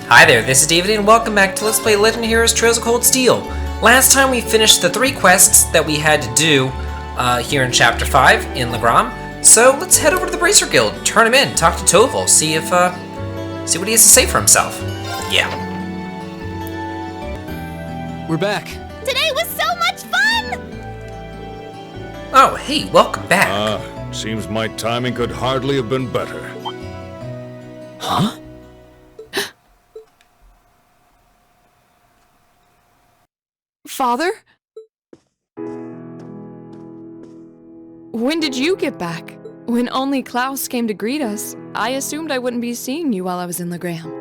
Hi there, this is David and welcome back to Let's Play Legend of Heroes Trails of Cold Steel. Last time we finished the 3 quests that we had to do here in Chapter 5 in Legram. So let's head over to the Bracer Guild, turn him in, talk to Toval, see what he has to say for himself. Yeah. We're back. Today was so much fun! Oh, hey, welcome back. Seems my timing could hardly have been better. Huh? Father? When did you get back? When only Klaus came to greet us, I assumed I wouldn't be seeing you while I was in Legram.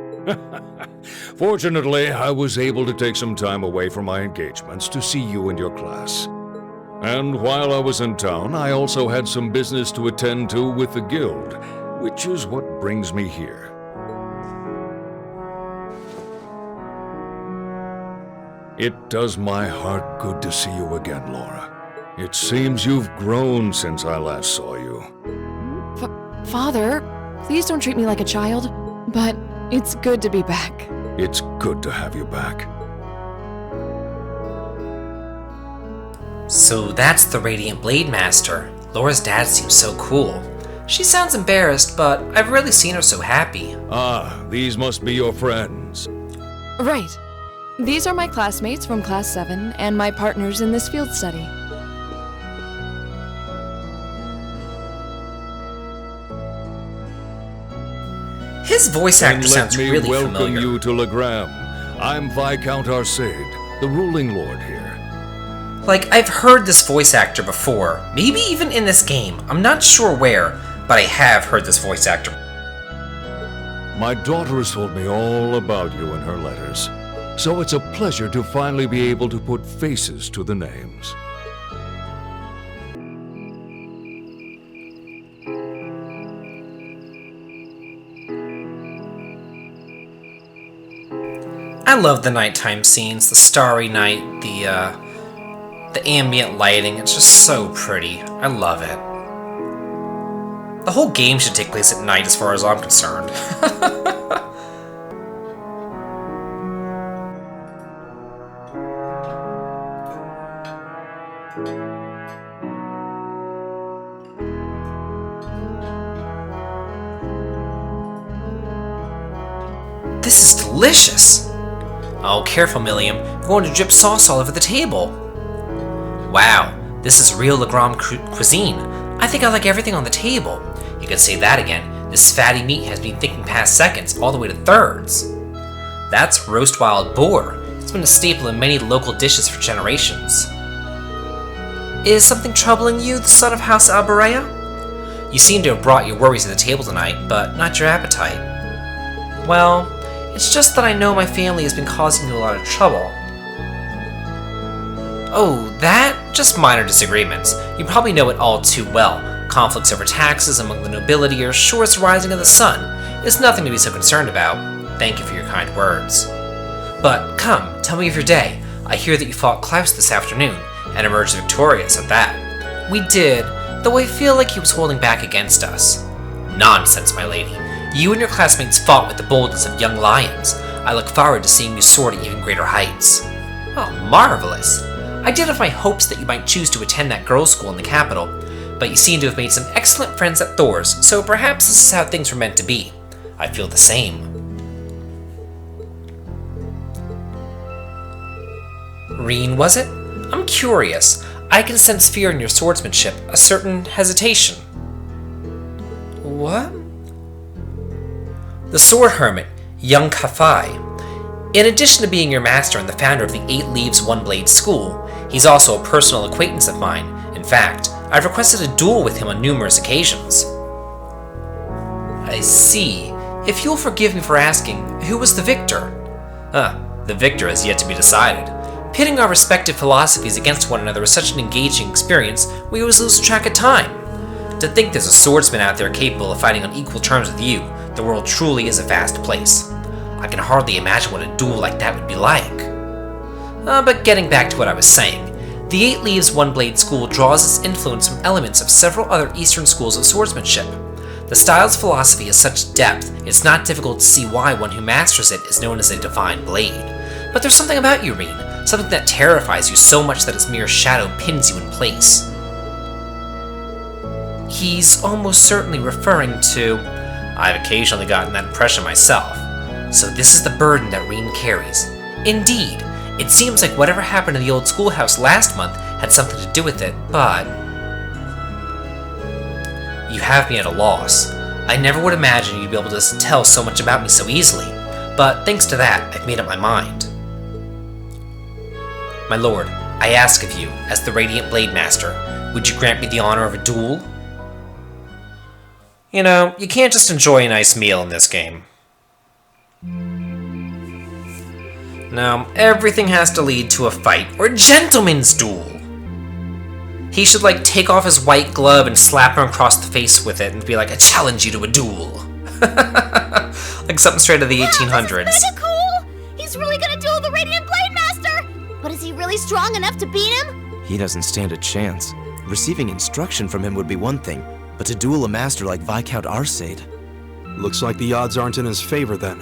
Fortunately, I was able to take some time away from my engagements to see you and your class. And while I was in town, I also had some business to attend to with the guild, which is what brings me here. It does my heart good to see you again, Laura. It seems you've grown since I last saw you. Father, please don't treat me like a child, but it's good to be back. It's good to have you back. So that's the Radiant Blade Master. Laura's dad seems so cool. She sounds embarrassed, but I've rarely seen her so happy. Ah, these must be your friends. Right. These are my classmates from Class 7 and my partners in this field study. His voice actor sounds really Let me welcome familiar. you to Legram. I'm Viscount Arcade, the ruling lord here. Like, I've heard this voice actor before, maybe even in this game. I'm not sure where, but I have heard this voice actor. My daughter has told me all about you in her letters, so it's a pleasure to finally be able to put faces to the names. I love the nighttime scenes, the starry night, the ambient lighting. It's just so pretty. I love it. The whole game should take place at night as far as I'm concerned. This is delicious! Oh, careful, Milliam. You're going to drip sauce all over the table. Wow, this is real Legram cuisine. I think I like everything on the table. You could say that again. This fatty meat has been thinking past seconds, all the way to thirds. That's roast wild boar. It's been a staple in many local dishes for generations. Is something troubling you, the son of House Alberea? You seem to have brought your worries to the table tonight, but not your appetite. Well, it's just that I know my family has been causing you a lot of trouble. Oh, that? Just minor disagreements. You probably know it all too well. Conflicts over taxes among the nobility are sure as the rising of the sun. It's nothing to be so concerned about. Thank you for your kind words. But come, tell me of your day. I hear that you fought Klaus this afternoon, and emerged victorious at that. We did, though I feel like he was holding back against us. Nonsense, my lady. You and your classmates fought with the boldness of young lions. I look forward to seeing you soar to even greater heights. Oh, marvelous. I did have my hopes that you might choose to attend that girls' school in the capital, but you seem to have made some excellent friends at Thor's, so perhaps this is how things were meant to be. I feel the same. Rean, was it? I'm curious. I can sense fear in your swordsmanship, a certain hesitation. What? The sword hermit, young Kafai. In addition to being your master and the founder of the 8 Leaves One Blade School, he's also a personal acquaintance of mine. In fact, I've requested a duel with him on numerous occasions. I see. If you'll forgive me for asking, who was the victor? The victor has yet to be decided. Pitting our respective philosophies against one another is such an engaging experience, we always lose track of time. To think there's a swordsman out there capable of fighting on equal terms with you, the world truly is a vast place. I can hardly imagine what a duel like that would be like. But getting back to what I was saying, the 8 Leaves One Blade School draws its influence from elements of several other Eastern schools of swordsmanship. The The style's philosophy has such depth, it's not difficult to see why one who masters it is known as a divine blade. But there's something about you, Rean, something that terrifies you so much that its mere shadow pins you in place. He's almost certainly referring to... I've occasionally gotten that impression myself. So this is the burden that Rean carries. Indeed, it seems like whatever happened in the old schoolhouse last month had something to do with it, but... You have me at a loss. I never would imagine you'd be able to tell so much about me so easily, but thanks to that, I've made up my mind. My lord, I ask of you, as the Radiant Blade Master, would you grant me the honor of a duel? You know, you can't just enjoy a nice meal in this game. No, everything has to lead to a fight, or a gentleman's duel. He should, like, take off his white glove and slap him across the face with it and be like, I challenge you to a duel. Like something straight out of the 1800s. This is mega cool! He's really gonna duel the Radiant Blade Master! But is he really strong enough to beat him? He doesn't stand a chance. Receiving instruction from him would be one thing, but to duel a master like Viscount Arcade... Looks like the odds aren't in his favor then.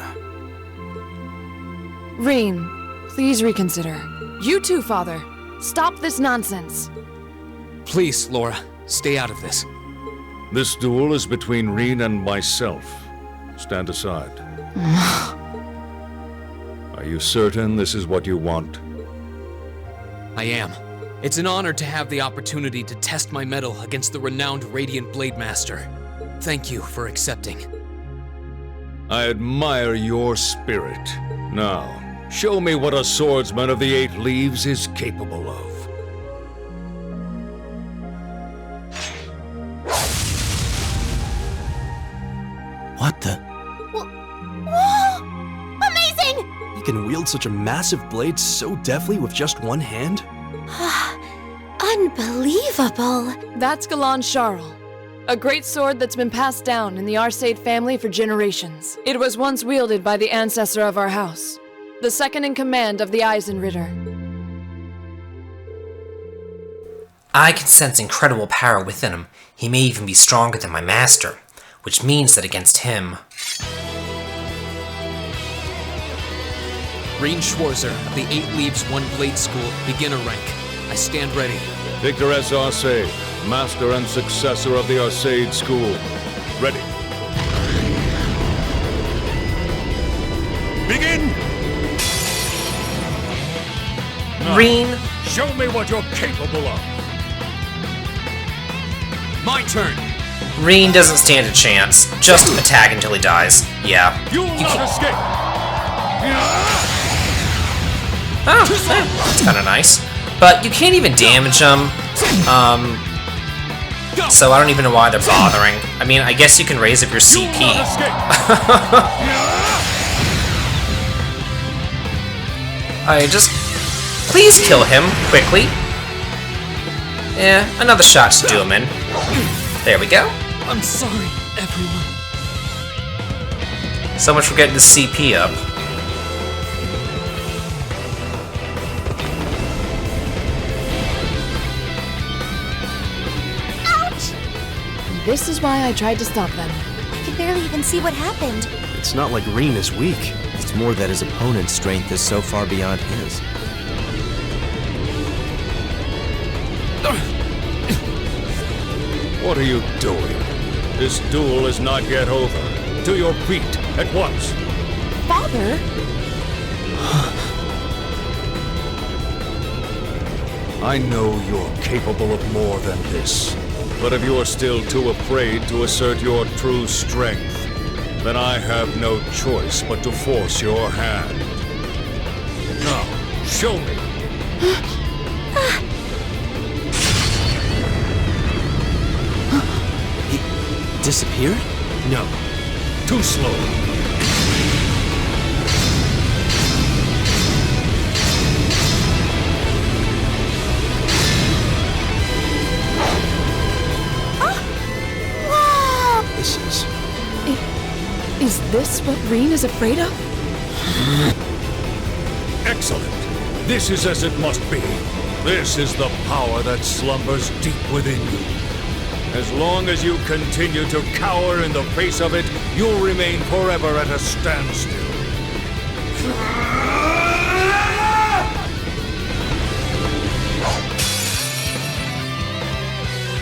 Rean, please reconsider. You too, Father. Stop this nonsense. Please, Laura, stay out of this. This duel is between Rean and myself. Stand aside. Are you certain this is what you want? I am. It's an honor to have the opportunity to test my mettle against the renowned Radiant Blade Master. Thank you for accepting. I admire your spirit. Now, show me what a swordsman of the Eight Leaves is capable of. What the? Whoa! Amazing! He can wield such a massive blade so deftly with just one hand? Unbelievable! That's Galan Charles, a great sword that's been passed down in the Arcade family for generations. It was once wielded by the ancestor of our house, the second in command of the Eisenritter. I can sense incredible power within him. He may even be stronger than my master, which means that against him... Rean Schwarzer of the Eight Leaves One Blade School, beginner rank. I stand ready. Victor S. Arcade, master and successor of the Arcade School. Ready. Begin! Rean, Show me what you're capable of. My turn. Rean doesn't stand a chance. Just attack until he dies. Yeah. You'll not escape! Oh, that's kind of nice. But you can't even damage them. So I don't even know why they're bothering. I mean, I guess you can raise up your CP. Please kill him, quickly. Yeah, another shot to do him in. There we go. I'm sorry, everyone. So much for getting the CP up. This is why I tried to stop them. I could barely even see what happened. It's not like Rean is weak. It's more that his opponent's strength is so far beyond his. What are you doing? This duel is not yet over. To your feet, at once. Father? I know you're capable of more than this. But if you are still too afraid to assert your true strength, then I have no choice but to force your hand. Now, show me. He disappeared? No, too slow. Is this what Rean is afraid of? Excellent. This is as it must be. This is the power that slumbers deep within you. As long as you continue to cower in the face of it, you'll remain forever at a standstill.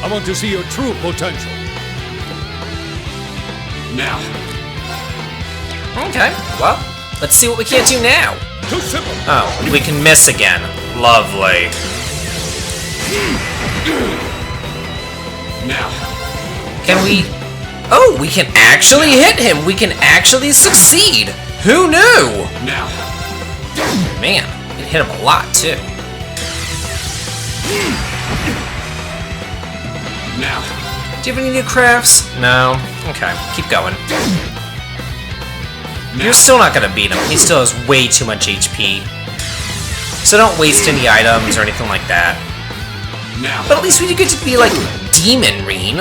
I want to see your true potential. Now. Okay, well, let's see what we can't do now. Too simple. Oh, we can miss again. Lovely. Now. Can we... Oh, we can actually hit him! We can actually succeed! Who knew? Now. Man, it hit him a lot, too. Now. Do you have any new crafts? No? Okay, keep going. You're still not gonna beat him. He still has way too much HP. So don't waste any items or anything like that. Now. But at least we get to be like Demon Rean.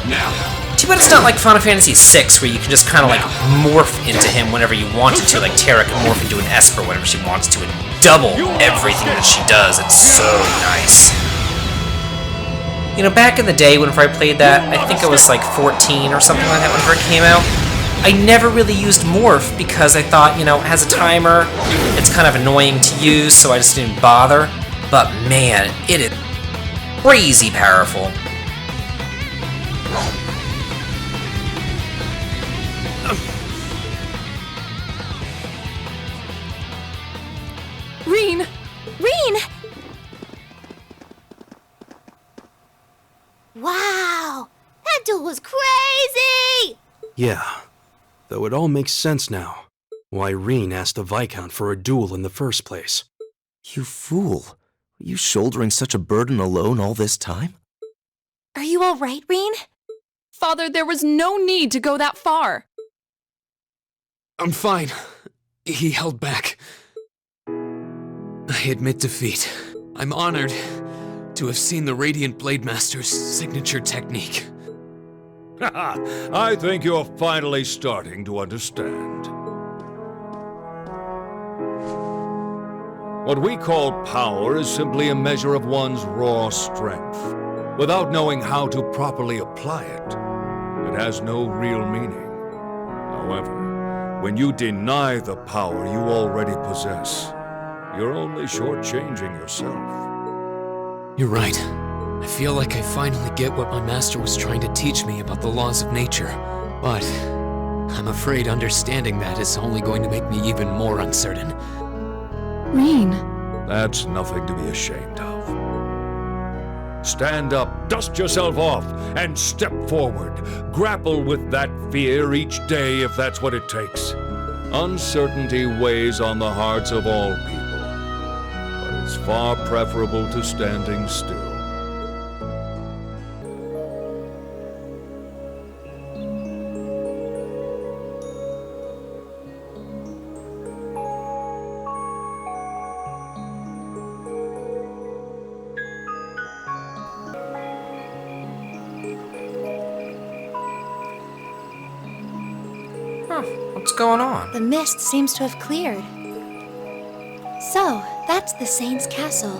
Now. Too bad it's not like Final Fantasy VI where you can just kind of like morph into him whenever you wanted to. Like Terra can morph into an Esper whenever she wants to and double everything that she does. It's so nice. You know, back in the day whenever I played that, I think I was like 14 or something like that whenever it came out. I never really used Morph because I thought, you know, it has a timer, it's kind of annoying to use, so I just didn't bother. But man, it is crazy powerful. Rean! Rean! Wow! That duel was crazy! Yeah, though it all makes sense now. Why Rean asked the Viscount for a duel in the first place. You fool. Were you shouldering such a burden alone all this time? Are you alright, Rean? Father, there was no need to go that far. I'm fine. He held back. I admit defeat. I'm honored to have seen the Radiant Blade Master's signature technique. I think you're finally starting to understand. What we call power is simply a measure of one's raw strength. Without knowing how to properly apply it, it has no real meaning. However, when you deny the power you already possess, you're only shortchanging yourself. You're right. I feel like I finally get what my master was trying to teach me about the laws of nature. But I'm afraid understanding that is only going to make me even more uncertain. Rean. That's nothing to be ashamed of. Stand up, dust yourself off, and step forward. Grapple with that fear each day if that's what it takes. Uncertainty weighs on the hearts of all people, but it's far preferable to standing still. What's going on? The mist seems to have cleared. So, that's the Saint's castle.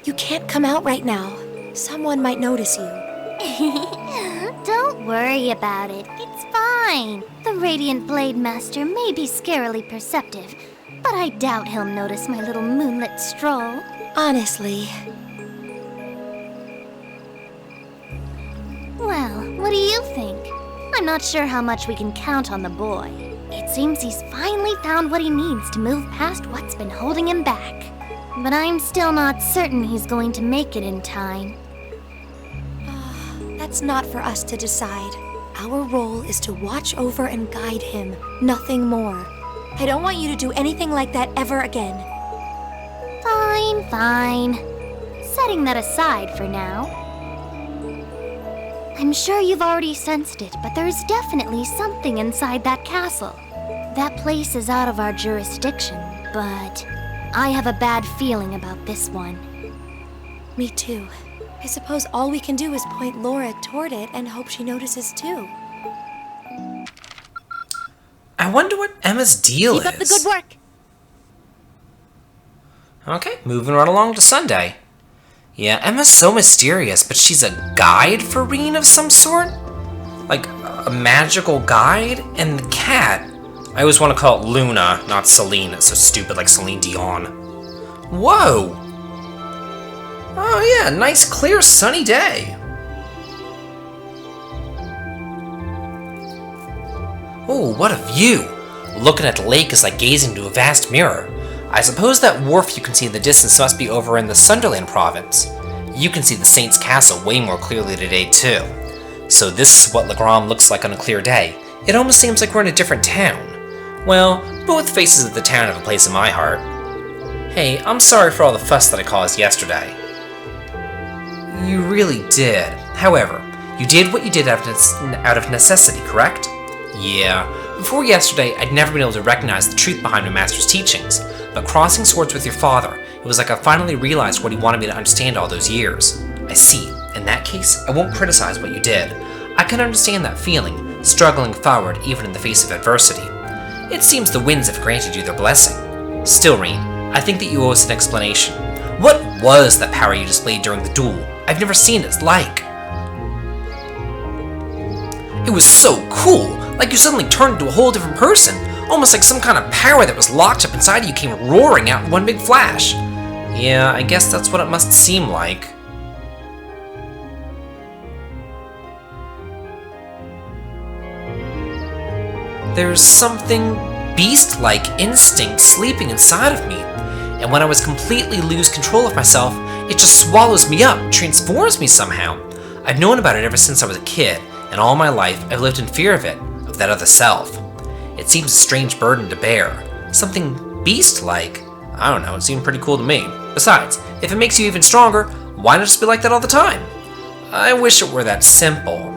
You can't come out right now. Someone might notice you. Don't worry about it. It's fine. The Radiant Blade Master may be scarily perceptive, but I doubt he'll notice my little moonlit stroll. Honestly. Well, what do you think? I'm not sure how much we can count on the boy. It seems he's finally found what he needs to move past what's been holding him back. But I'm still not certain he's going to make it in time. That's not for us to decide. Our role is to watch over and guide him, nothing more. I don't want you to do anything like that ever again. Fine, fine. Setting that aside for now. I'm sure you've already sensed it, but there's definitely something inside that castle. That place is out of our jurisdiction, but I have a bad feeling about this one. Me too. I suppose all we can do is point Laura toward it and hope she notices too. I wonder what Emma's deal is. Keep up the good work. Okay, moving right along to Sunday. Yeah, Emma's so mysterious, but she's a guide for Rean of some sort? Like, a magical guide? And the cat, I always want to call it Luna, not Celine. It's so stupid, like Celine Dion. Whoa! Oh yeah, nice clear sunny day. Oh, what a view! Looking at the lake is like gazing into a vast mirror. I suppose that wharf you can see in the distance must be over in the Sunderland province. You can see the Saint's castle way more clearly today too. So this is what Legram looks like on a clear day. It almost seems like we're in a different town. Well, both faces of the town have a place in my heart. Hey, I'm sorry for all the fuss that I caused yesterday. You really did. However, you did what you did out of necessity, correct? Yeah. Before yesterday, I'd never been able to recognize the truth behind my master's teachings, but crossing swords with your father, it was like I finally realized what he wanted me to understand all those years. I see. In that case, I won't criticize what you did. I can understand that feeling, struggling forward even in the face of adversity. It seems the winds have granted you their blessing. Still, Rean, I think that you owe us an explanation. What was that power you displayed during the duel? I've never seen its like. It was so cool! Like you suddenly turned into a whole different person. Almost like some kind of power that was locked up inside you came roaring out in one big flash. Yeah, I guess that's what it must seem like. There's something beast-like instinct sleeping inside of me, and when I was completely lose control of myself, it just swallows me up, transforms me somehow. I've known about it ever since I was a kid, and all my life I've lived in fear of it, of that other self. It seems a strange burden to bear. Something beast-like. I don't know, it seemed pretty cool to me. Besides, if it makes you even stronger, why not just be like that all the time? I wish it were that simple.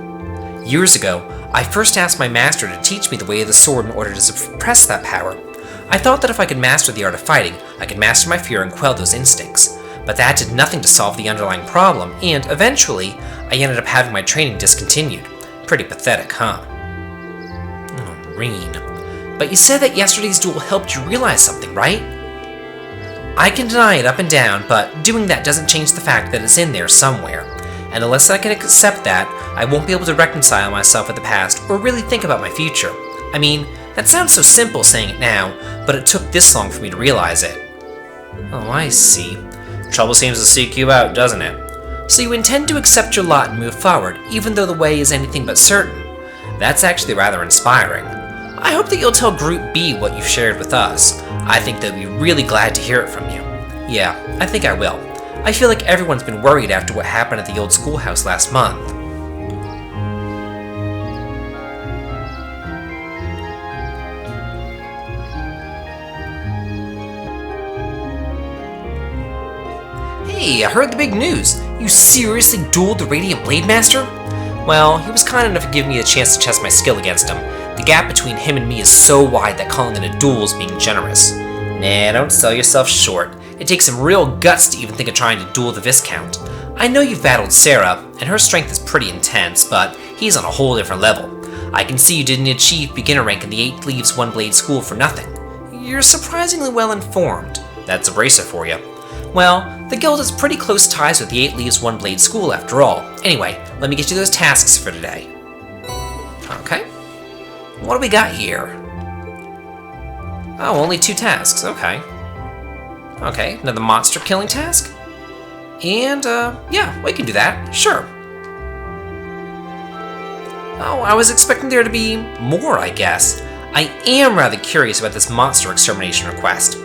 Years ago, I first asked my master to teach me the way of the sword in order to suppress that power. I thought that if I could master the art of fighting, I could master my fear and quell those instincts. But that did nothing to solve the underlying problem, and eventually, I ended up having my training discontinued. Pretty pathetic, huh? Oh, Rean. But you said that yesterday's duel helped you realize something, right? I can deny it up and down, but doing that doesn't change the fact that it's in there somewhere. And unless I can accept that, I won't be able to reconcile myself with the past or really think about my future. I mean, that sounds so simple saying it now, but it took this long for me to realize it. Oh, I see. Trouble seems to seek you out, doesn't it? So you intend to accept your lot and move forward, even though the way is anything but certain. That's actually rather inspiring. I hope that you'll tell Group B what you've shared with us. I think they'll be really glad to hear it from you. Yeah, I think I will. I feel like everyone's been worried after what happened at the old schoolhouse last month. Hey, I heard the big news. You seriously dueled the Radiant Blade Master? Well, he was kind enough to give me a chance to test my skill against him. The gap between him and me is so wide that calling it a duel is being generous. Nah, don't sell yourself short. It takes some real guts to even think of trying to duel the Viscount. I know you've battled Sarah, and her strength is pretty intense, but he's on a whole different level. I can see you didn't achieve beginner rank in the 8 Leaves One Blade school for nothing. You're surprisingly well informed. That's a bracer for you. Well, the guild has pretty close ties with the 8 Leaves One Blade school after all. Anyway, let me get you those tasks for today. Okay. What do we got here? Oh, only 2 tasks, okay. Okay, another monster killing task? And, yeah, we can do that, sure. Oh, I was expecting there to be more, I guess. I am rather curious about this monster extermination request.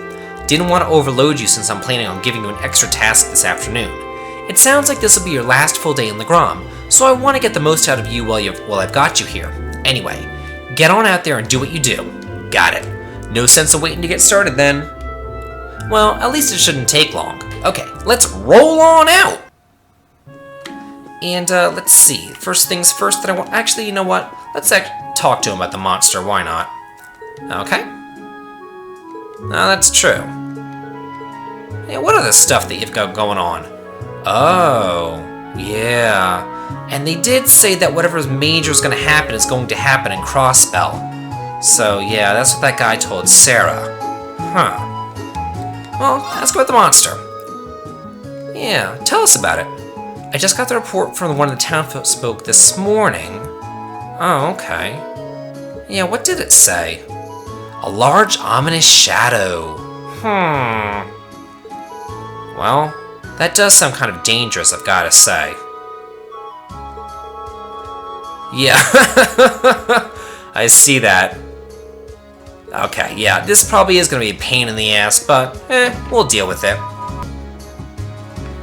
Didn't want to overload you since I'm planning on giving you an extra task this afternoon. It sounds like this will be your last full day in Legram, so I want to get the most out of you while I've got you here. Anyway, get on out there and do what you do. Got it. No sense of waiting to get started then. Well, at least it shouldn't take long. Okay, let's roll on out! And, let's see. First things first that I want... Actually, you know what? Let's talk to him about the monster. Why not? Okay. No, that's true. Hey, what other stuff that you've got going on? Oh, yeah. And they did say that whatever major is going to happen is going to happen in Crossspell. So, yeah, that's what that guy told Sarah. Huh. Well, ask about the monster. Yeah, tell us about it. I just got the report from one of the townsfolk this morning. Oh, okay. Yeah, what did it say? A large, ominous shadow. Well, that does sound kind of dangerous, I've gotta say. Yeah, I see that. Okay, yeah, this probably is gonna be a pain in the ass, but we'll deal with it.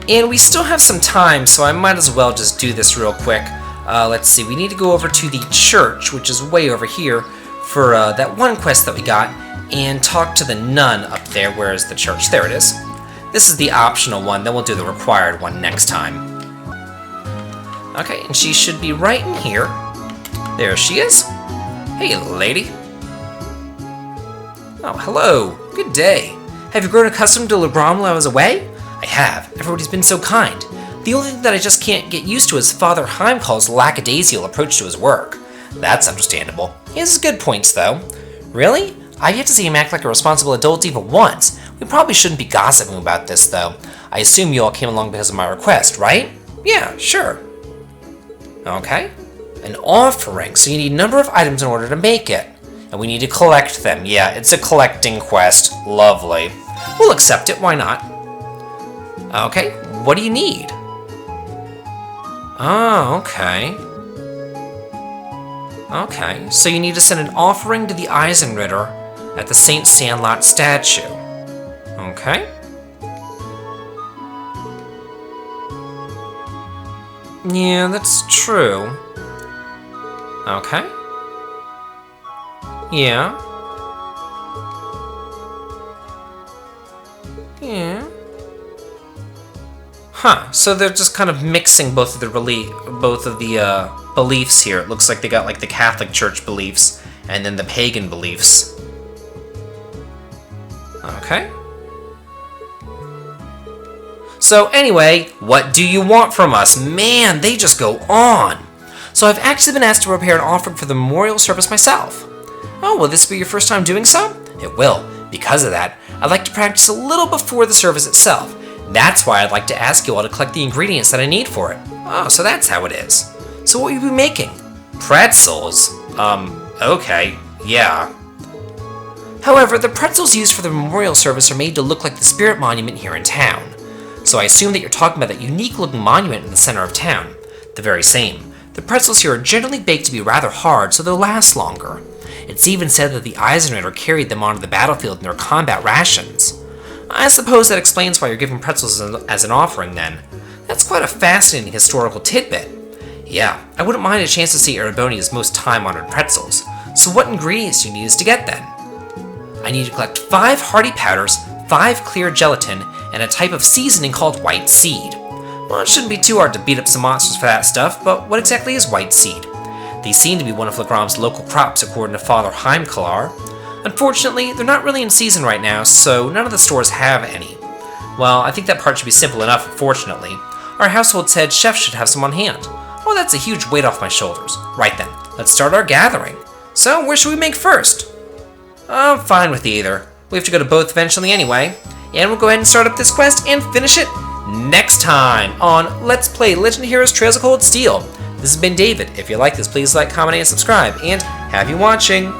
And we still have some time, so I might as well just do this real quick. Let's see, we need to go over to the church, which is way over here, for that one quest that we got, and talk to the nun up there. Where is the church? There it is. This is the optional one, then we'll do the required one next time. Okay, and she should be right in here. There she is. Hey, lady. Oh, hello. Good day. Have you grown accustomed to Legrom while I was away? I have. Everybody's been so kind. The only thing that I just can't get used to is Father Heimcall's lackadaisical approach to his work. That's understandable. He has good points, though. Really? I've yet to see him act like a responsible adult even once. We probably shouldn't be gossiping about this, though. I assume you all came along because of my request, right? Yeah, sure. Okay. An offering, so you need a number of items in order to make it. And we need to collect them. Yeah, it's a collecting quest. Lovely. We'll accept it, why not? Okay, what do you need? Oh, okay. Okay, so you need to send an offering to the Eisenritter at the St. Sandlot statue. Okay. Yeah, that's true. Okay. Yeah. Yeah. Huh, so they're just kind of mixing both of the beliefs here. It looks like they got like the Catholic Church beliefs and then the pagan beliefs. Okay. So anyway, what do you want from us? Man, they just go on. So I've actually been asked to prepare an offering for the memorial service myself. Oh, will this be your first time doing so? It will. Because of that, I'd like to practice a little before the service itself. That's why I'd like to ask you all to collect the ingredients that I need for it. Oh, so that's how it is. So what will you be making? Pretzels? Okay, yeah. However, the pretzels used for the memorial service are made to look like the spirit monument here in town. So I assume that you're talking about that unique-looking monument in the center of town. The very same. The pretzels here are generally baked to be rather hard, so they'll last longer. It's even said that the Eisenritter carried them onto the battlefield in their combat rations. I suppose that explains why you're giving pretzels as an offering, then. That's quite a fascinating historical tidbit. Yeah, I wouldn't mind a chance to see Erebonia's most time-honored pretzels. So what ingredients do you need us to get, then? I need to collect 5 hearty powders, 5 clear gelatin, and a type of seasoning called white seed. Well, it shouldn't be too hard to beat up some monsters for that stuff, but what exactly is white seed? They seem to be one of Legrom's local crops according to Father Heimkallar. Unfortunately, they're not really in season right now, so none of the stores have any. Well, I think that part should be simple enough, unfortunately. Our household said chef should have some on hand. Oh, that's a huge weight off my shoulders. Right then, let's start our gathering. So, where should we make first? I'm fine with either. We have to go to both eventually anyway. And we'll go ahead and start up this quest and finish it next time on Let's Play Legend of Heroes Trails of Cold Steel. This has been David. If you like this, please like, comment, and subscribe. And happy watching!